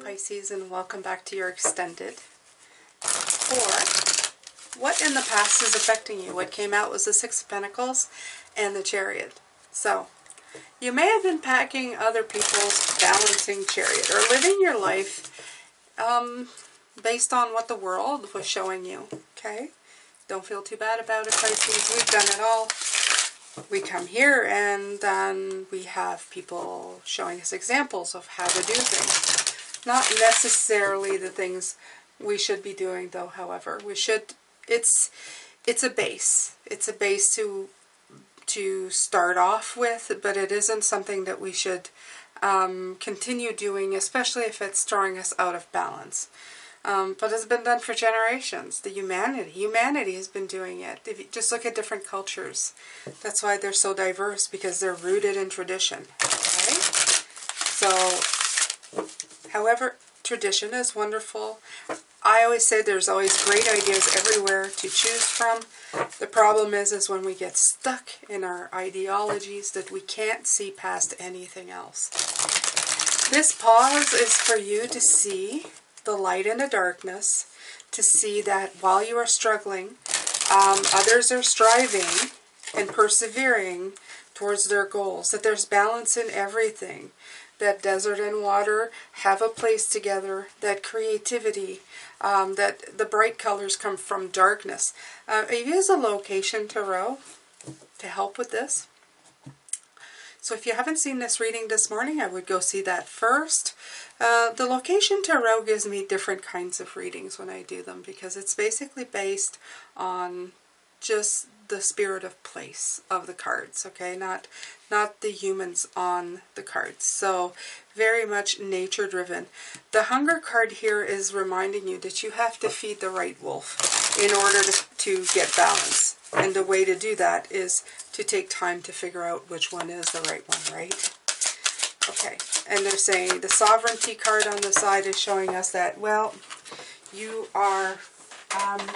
Pisces, and welcome back to your extended. Or, what in the past is affecting you? What came out was the Six of Pentacles and the Chariot. So, you may have been packing other people's balancing chariot or living your life based on what the world was showing you. Okay? Don't feel too bad about it, Pisces. We've done it all. We come here and then we have people showing us examples of how to do things. Not necessarily the things we should be doing, though, however. We should, it's a base. It's a base to start off with, but it isn't something that we should continue doing, especially if it's throwing us out of balance. But it's been done for generations. Humanity has been doing it. If you just look at different cultures. That's why they're so diverse, because they're rooted in tradition. Okay? So, however, tradition is wonderful. I always say there's always great ideas everywhere to choose from. The problem is when we get stuck in our ideologies that we can't see past anything else. This pause is for you to see the light in the darkness, to see that while you are struggling, others are striving and persevering towards their goals, that there's balance in everything. That desert and water have a place together, that creativity, that the bright colors come from darkness. I use a location tarot to help with this. So if you haven't seen this reading this morning, I would go see that first. The location tarot gives me different kinds of readings when I do them, because it's basically based on just the spirit of place of the cards, okay? Not the humans on the cards. So very much nature driven. The hunger card here is reminding you that you have to feed the right wolf in order to get balance. And the way to do that is to take time to figure out which one is the right one, right? Okay, and they're saying the sovereignty card on the side is showing us that, well, you are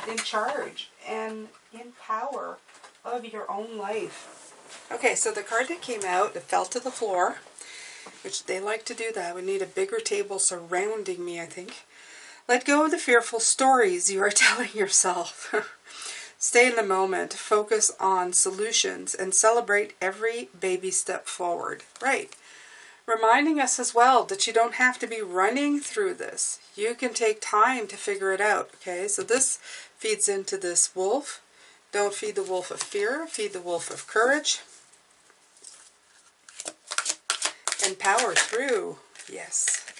in charge and in power of your own life. Okay, so the card that came out, it fell to the floor, which they like to do that. We need a bigger table surrounding me, I think. Let go of the fearful stories you are telling yourself. Stay in the moment, focus on solutions, and celebrate every baby step forward. Right. Reminding us as well that you don't have to be running through this. You can take time to figure it out. Okay, so this feeds into this wolf. Don't feed the wolf of fear, feed the wolf of courage. And power through. Yes.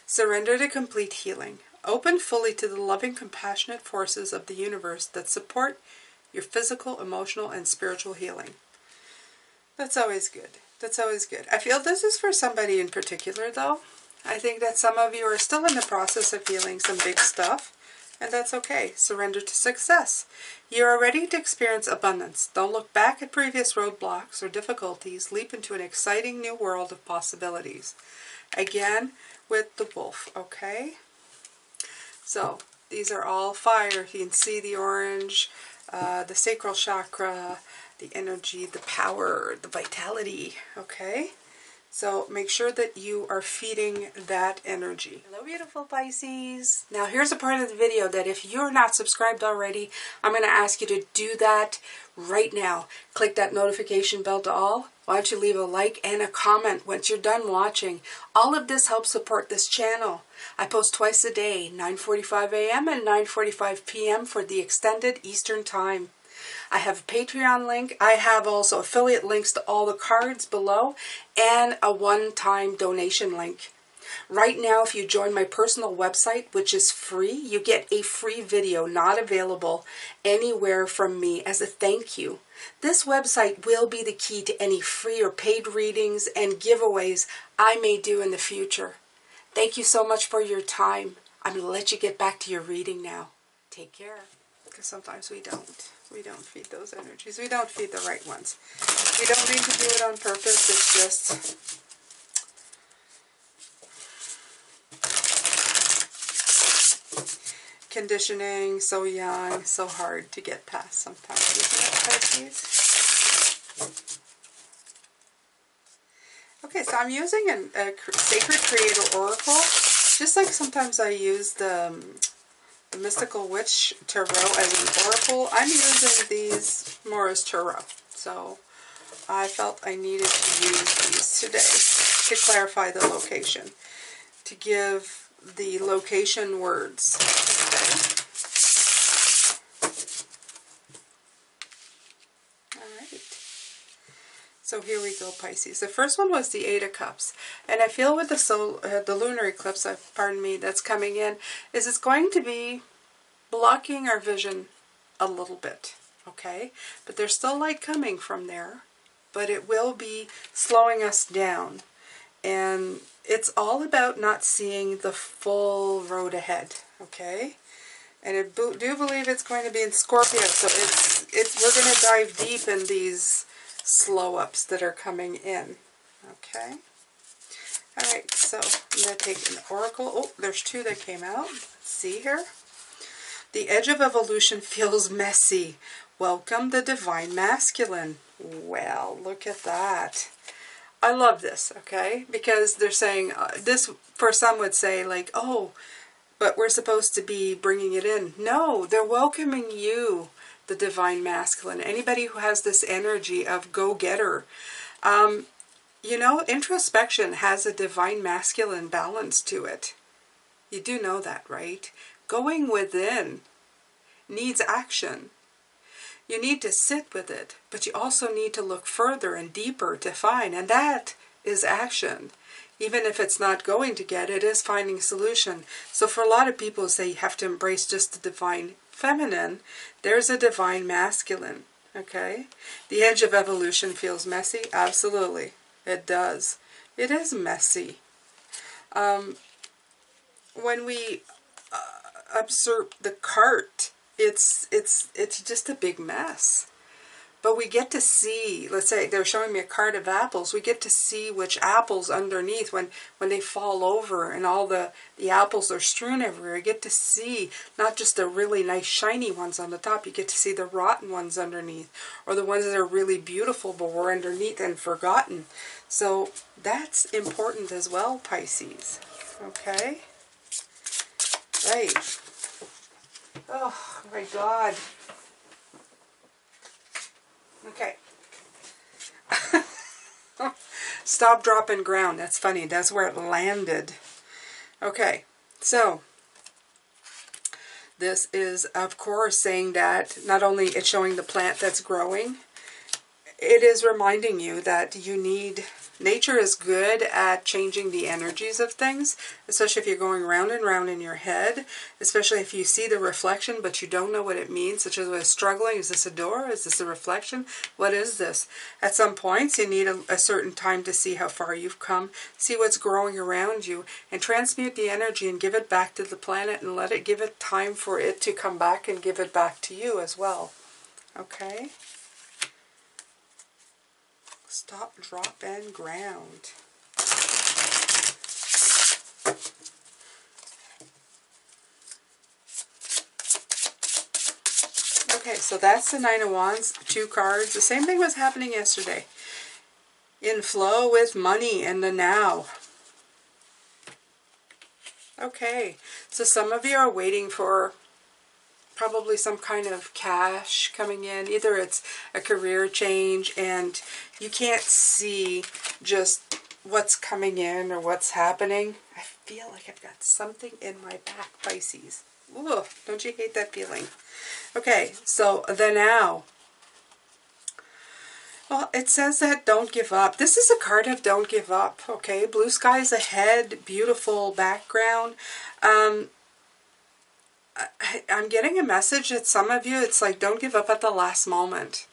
Surrender to complete healing. Open fully to the loving, compassionate forces of the universe that support your physical, emotional, and spiritual healing. That's always good. That's always good. I feel this is for somebody in particular, though. I think that some of you are still in the process of healing some big stuff, and that's okay. Surrender to success. You are ready to experience abundance. Don't look back at previous roadblocks or difficulties. Leap into an exciting new world of possibilities. Again, with the wolf, okay? So, these are all fire. You can see the orange, the sacral chakra, the energy, the power, the vitality, okay? So make sure that you are feeding that energy. Hello, beautiful Pisces. Now here's a part of the video that if you're not subscribed already, I'm going to ask you to do that right now. Click that notification bell to all. Why don't you leave a like and a comment once you're done watching. All of this helps support this channel. I post twice a day, 9:45 a.m. and 9:45 p.m. for the extended Eastern time. I have a Patreon link. I have also affiliate links to all the cards below and a one-time donation link. Right now, if you join my personal website, which is free, you get a free video not available anywhere from me as a thank you. This website will be the key to any free or paid readings and giveaways I may do in the future. Thank you so much for your time. I'm going to let you get back to your reading now. Take care. Because sometimes we don't. We don't feed those energies. We don't feed the right ones. We don't mean to do it on purpose. It's just... conditioning, so young, so hard to get past sometimes, isn't it, Pisces? Okay, so I'm using a Sacred Creator Oracle, just like sometimes I use the Mystical Witch Tarot as an oracle. I'm using these more as tarot, so I felt I needed to use these today to clarify the location, to give the location words. Okay. Alright. So here we go, Pisces. The first one was the Eight of Cups. And I feel with the lunar eclipse, pardon me, that's coming in, is it's going to be blocking our vision a little bit. Okay? But there's still light coming from there. But it will be slowing us down. And it's all about not seeing the full road ahead. Okay? And I do believe it's going to be in Scorpio. So we're going to dive deep in these slow ups that are coming in. Okay. Alright, so I'm going to take an oracle. Oh, there's two that came out. Let's see here. The edge of evolution feels messy. Welcome the divine masculine. Well, look at that. I love this, okay? Because they're saying, this for some would say like, oh, but we're supposed to be bringing it in. No, they're welcoming you, the divine masculine. Anybody who has this energy of go-getter. You know, introspection has a divine masculine balance to it. You do know that, right? Going within needs action. You need to sit with it, but you also need to look further and deeper to find, and that is action. Even if it's not going to get it, is finding a solution. So for a lot of people who say you have to embrace just the divine feminine, there's a divine masculine, okay? The edge of evolution feels messy? Absolutely, it does. It is messy. When we observe the cart, it's just a big mess. But we get to see, let's say they're showing me a cart of apples, we get to see which apples underneath, when they fall over and all the apples are strewn everywhere, you get to see not just the really nice shiny ones on the top, you get to see the rotten ones underneath, or the ones that are really beautiful but were underneath and forgotten. So that's important as well, Pisces. Okay? Right. Oh my God. Okay. Stop, drop, and ground. That's funny. That's where it landed. Okay. So, this is, of course, saying that not only it's showing the plant that's growing, it is reminding you that you need... Nature is good at changing the energies of things, especially if you're going round and round in your head, especially if you see the reflection but you don't know what it means, such as with struggling. Is this a door? Is this a reflection? What is this? At some points you need a certain time to see how far you've come, see what's growing around you, and transmute the energy and give it back to the planet and let it give it time for it to come back and give it back to you as well. Okay? Stop, drop, and ground. Okay, so that's the Nine of Wands, 2 cards. The same thing was happening yesterday. In flow with money and the now. Okay, so some of you are waiting for probably some kind of cash coming in. Either it's a career change and you can't see just what's coming in or what's happening. I feel like I've got something in my back, Pisces. Ooh, don't you hate that feeling? Okay, so the now. Well, it says that don't give up. This is a card of don't give up, okay? Blue skies ahead, beautiful background. I'm getting a message that some of you, it's like, don't give up at the last moment.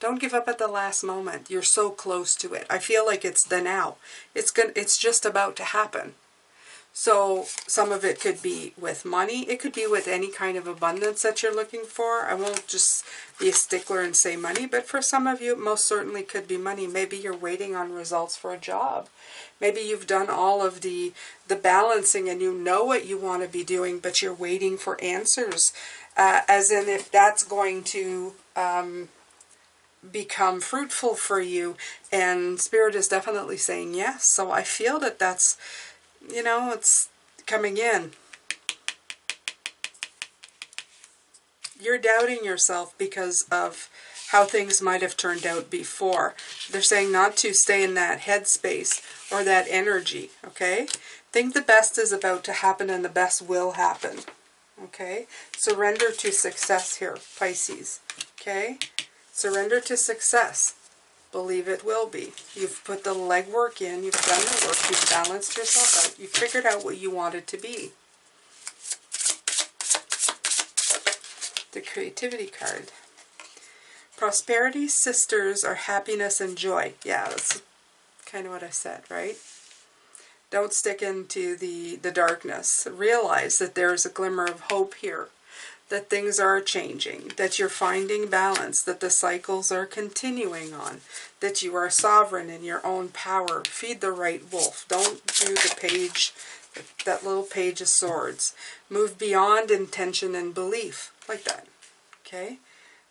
Don't give up at the last moment. You're so close to it. I feel like it's the now. It's just about to happen. So some of it could be with money. It could be with any kind of abundance that you're looking for. I won't just be a stickler and say money, but for some of you, it most certainly could be money. Maybe you're waiting on results for a job. Maybe you've done all of the balancing and you know what you want to be doing, but you're waiting for answers. As in if that's going to become fruitful for you. And Spirit is definitely saying yes. So I feel that that's, you know, it's coming in. You're doubting yourself because of how things might have turned out before. They're saying not to stay in that headspace or that energy, okay? Think the best is about to happen and the best will happen, okay? Surrender to success here, Pisces, okay? Surrender to success. Believe it will be. You've put the legwork in, you've done the work, you've balanced yourself out, you've figured out what you want it to be. The creativity card. Prosperity sisters are happiness and joy. Yeah, that's kind of what I said, right? Don't stick into the darkness. Realize that there is a glimmer of hope here. That things are changing. That you're finding balance. That the cycles are continuing on. That you are sovereign in your own power. Feed the right wolf. Don't do the page, that little page of swords. Move beyond intention and belief. Like that. Okay?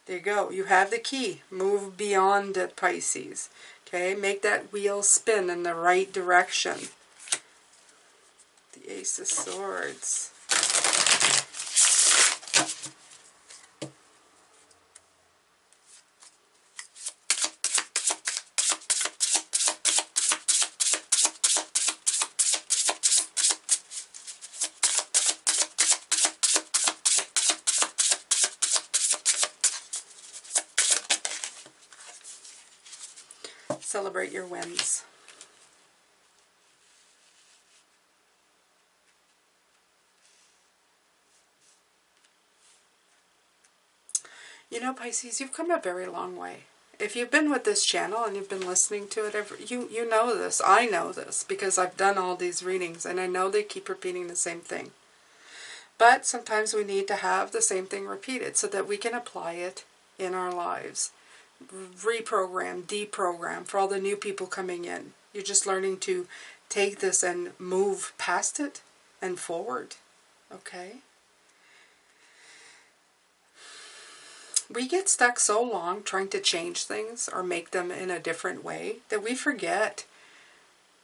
There you go. You have the key. Move beyond it, Pisces. Okay? Make that wheel spin in the right direction. The Ace of Swords. Celebrate your wins. You know, Pisces, you've come a very long way. If you've been with this channel and you've been listening to it, you know this. I know this because I've done all these readings and I know they keep repeating the same thing. But sometimes we need to have the same thing repeated so that we can apply it in our lives. Reprogram, deprogram for all the new people coming in. You're just learning to take this and move past it and forward. Okay? We get stuck so long trying to change things or make them in a different way that we forget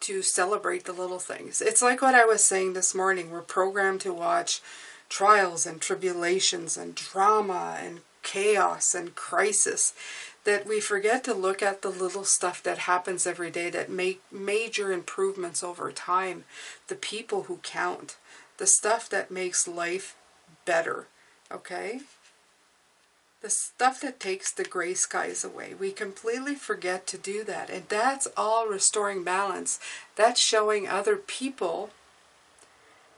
to celebrate the little things. It's like what I was saying this morning. We're programmed to watch trials and tribulations and drama and chaos and crisis, that we forget to look at the little stuff that happens every day that make major improvements over time. The people who count. The stuff that makes life better. Okay? The stuff that takes the gray skies away. We completely forget to do that. And that's all restoring balance. That's showing other people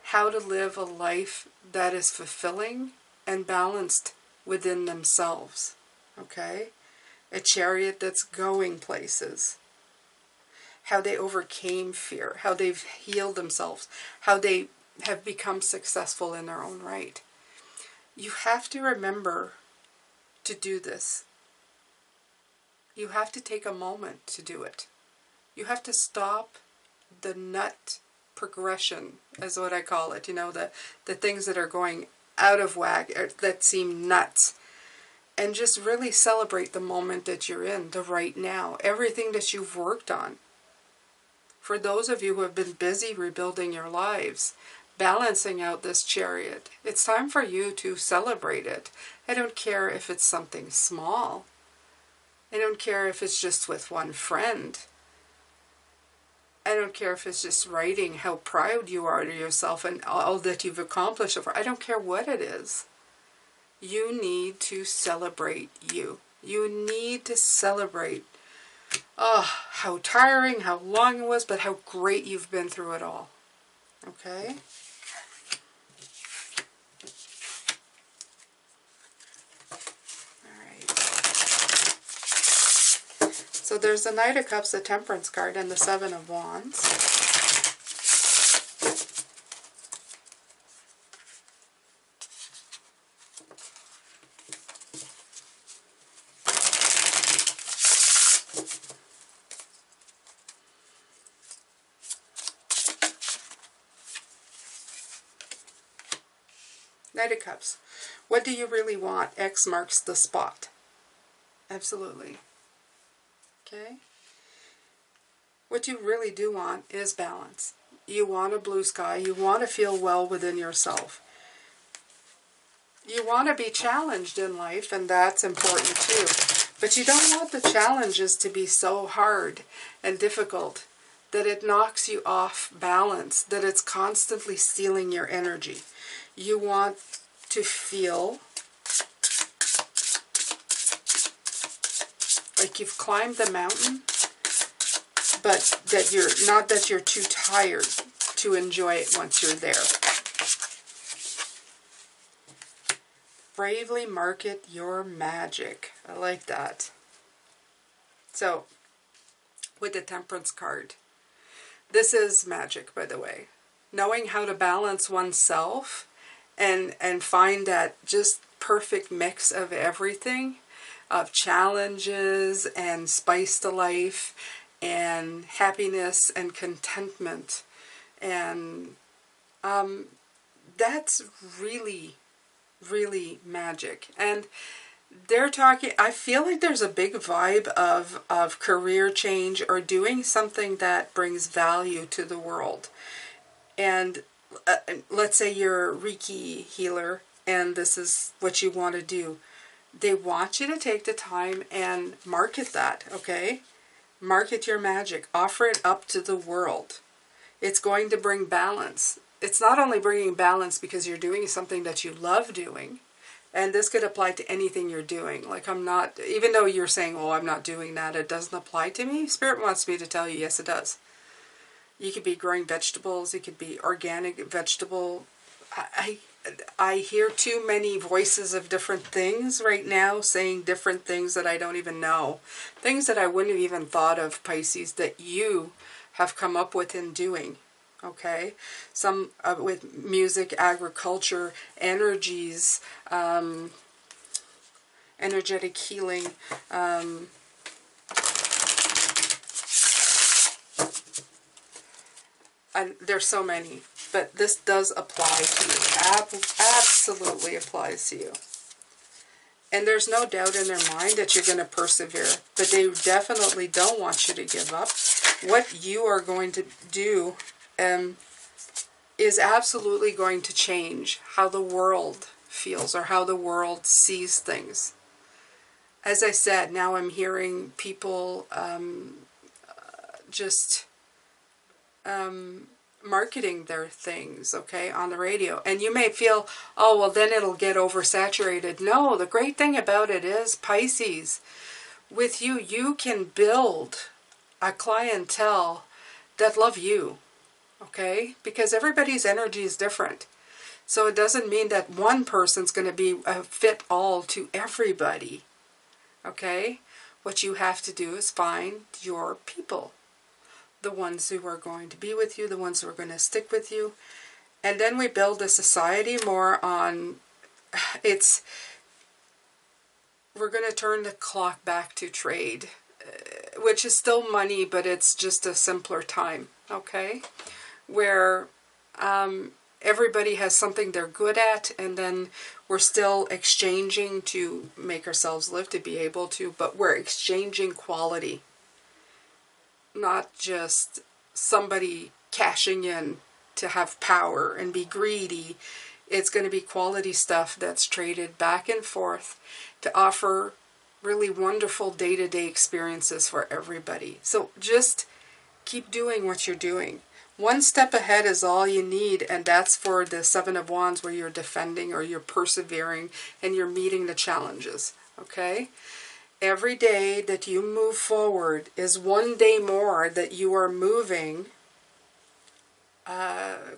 how to live a life that is fulfilling and balanced within themselves. Okay? A chariot that's going places. How they overcame fear. How they've healed themselves. How they have become successful in their own right. You have to remember to do this. You have to take a moment to do it. You have to stop the nut progression, is what I call it. You know, the things that are going out of whack, that seem nuts. And just really celebrate the moment that you're in, the right now. Everything that you've worked on. For those of you who have been busy rebuilding your lives, balancing out this chariot, it's time for you to celebrate it. I don't care if it's something small. I don't care if it's just with one friend. I don't care if it's just writing how proud you are to yourself and all that you've accomplished. I don't care what it is. You need to celebrate you. You need to celebrate how tiring, how long it was, but how great you've been through it all. Okay? So there's the Knight of Cups, the Temperance card, and the Seven of Wands. Knight of Cups. What do you really want? X marks the spot. Absolutely. Okay? What you really do want is balance. You want a blue sky. You want to feel well within yourself. You want to be challenged in life, and that's important too. But you don't want the challenges to be so hard and difficult that it knocks you off balance, that it's constantly stealing your energy. You want to feel like you've climbed the mountain, but that you're not that you're too tired to enjoy it once you're there. Bravely market your magic. I like that. So, with the Temperance card, this is magic, by the way. Knowing how to balance oneself and find that just perfect mix of everything, of challenges and spice to life and happiness and contentment. And that's really, really magic. And they're talking, I feel like there's a big vibe of career change or doing something that brings value to the world. And let's say you're a Reiki healer and this is what you want to do. They want you to take the time and market that, okay? Market your magic. Offer it up to the world. It's going to bring balance. It's not only bringing balance because you're doing something that you love doing, and this could apply to anything you're doing. Like I'm not, even though you're saying, oh, I'm not doing that, it doesn't apply to me. Spirit wants me to tell you, yes, it does. You could be growing vegetables. You could be organic vegetable. I hear too many voices of different things right now saying different things that I don't even know. Things that I wouldn't have even thought of, Pisces, that you have come up with in doing. Okay? Some with music, agriculture, energies, energetic healing, and there's so many, but this does apply to you. Absolutely applies to you. And there's no doubt in their mind that you're going to persevere, but they definitely don't want you to give up. What you are going to do is absolutely going to change how the world feels or how the world sees things. As I said, now I'm hearing people just marketing their things, okay, on the radio. And you may feel, oh, well, then it'll get oversaturated. No, the great thing about it is, Pisces, with you, you can build a clientele that love you, okay? Because everybody's energy is different. So it doesn't mean that one person's going to be a fit all to everybody, okay? What you have to do is find your people. The ones who are going to be with you, the ones who are going to stick with you. And then we build a society more on, we're going to turn the clock back to trade, which is still money, but it's just a simpler time, okay? Where everybody has something they're good at, and then we're still exchanging to make ourselves live, to be able to, but we're exchanging quality. Not just somebody cashing in to have power and be greedy. It's going to be quality stuff that's traded back and forth to offer really wonderful day-to-day experiences for everybody. So just keep doing what you're doing. One step ahead is all you need, and that's for the Seven of Wands, where you're defending or you're persevering and you're meeting the challenges, okay? Every day that you move forward is one day more that you are moving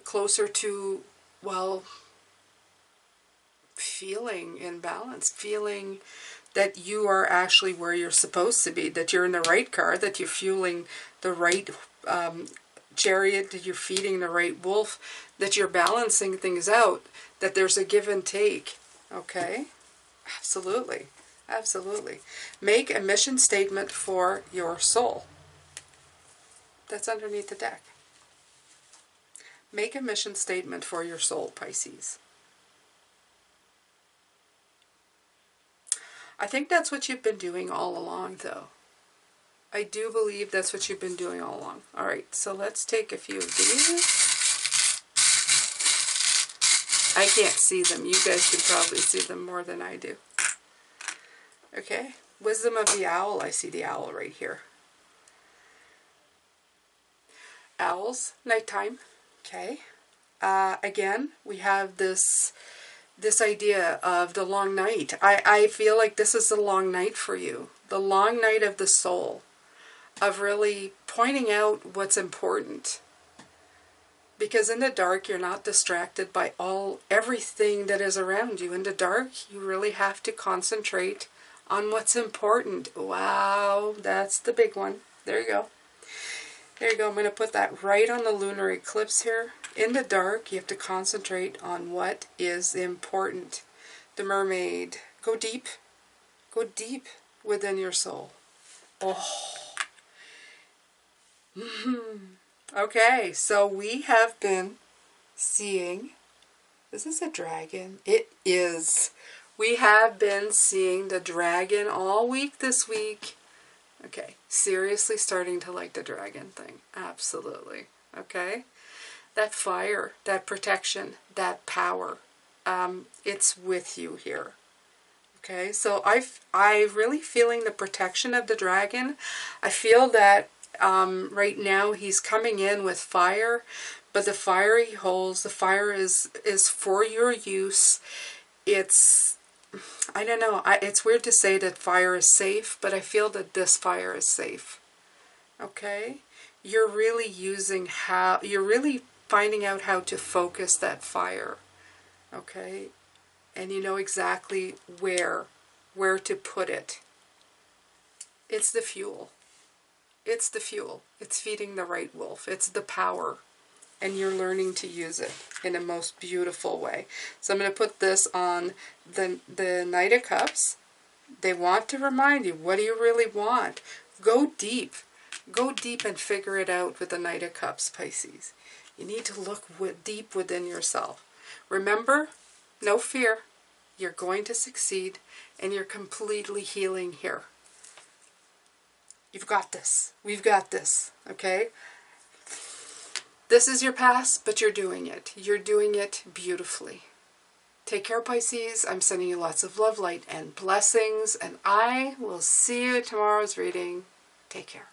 closer to, well, feeling in balance, feeling that you are actually where you're supposed to be, that you're in the right car, that you're fueling the right chariot, that you're feeding the right wolf, that you're balancing things out, that there's a give and take, okay? Absolutely. Absolutely. Make a mission statement for your soul. That's underneath the deck. Make a mission statement for your soul, Pisces. I think that's what you've been doing all along, though. I do believe that's what you've been doing all along. All right, so let's take a few of these. I can't see them. You guys can probably see them more than I do. Okay, wisdom of the owl. I see the owl right here. Owls, nighttime. Okay. Again, we have this idea of the long night. I feel like this is the long night for you. The long night of the soul. Of really pointing out what's important. Because in the dark, you're not distracted by everything that is around you. In the dark, you really have to concentrate on what's important. Wow, that's the big one. There you go. There you go. I'm going to put that right on the lunar eclipse here. In the dark, you have to concentrate on what is important. The mermaid. Go deep. Go deep within your soul. Oh. Okay, so we have been seeing... Is this a dragon? It is. We have been seeing the dragon all week this week. Okay, seriously starting to like the dragon thing. Absolutely. Okay? That fire, that protection, that power, it's with you here. Okay, so I really feeling the protection of the dragon. I feel that right now he's coming in with fire, but the fire he holds, the fire is for your use. It's... I don't know. It's weird to say that fire is safe, but I feel that this fire is safe. Okay? You're really you're really finding out how to focus that fire. Okay? And you know exactly where to put it. It's the fuel. It's the fuel. It's feeding the right wolf. It's the power. And you're learning to use it in a most beautiful way. So I'm going to put this on the Knight of Cups. They want to remind you, what do you really want? Go deep. Go deep and figure it out with the Knight of Cups, Pisces. You need to look deep within yourself. Remember, no fear. You're going to succeed, and you're completely healing here. You've got this. We've got this. Okay? This is your past, but you're doing it. You're doing it beautifully. Take care, Pisces. I'm sending you lots of love, light, and blessings, and I will see you at tomorrow's reading. Take care.